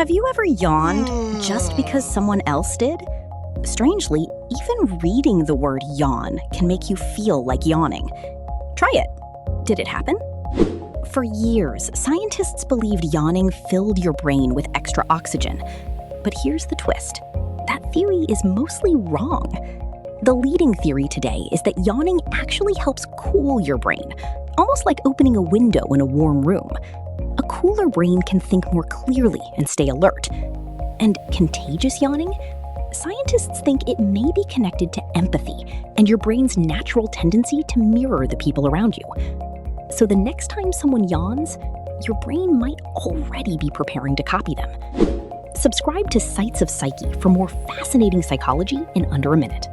Have you ever yawned just because someone else did? Strangely, even reading the word yawn can make you feel like yawning. Try it. Did it happen? For years, scientists believed yawning filled your brain with extra oxygen. But here's the twist. That theory is mostly wrong. The leading theory today is that yawning actually helps cool your brain, almost like opening a window in a warm room. A cooler brain can think more clearly and stay alert. And contagious yawning? Scientists think it may be connected to empathy and your brain's natural tendency to mirror the people around you. So the next time someone yawns, your brain might already be preparing to copy them. Subscribe to Sights of Psyche for more fascinating psychology in under a minute.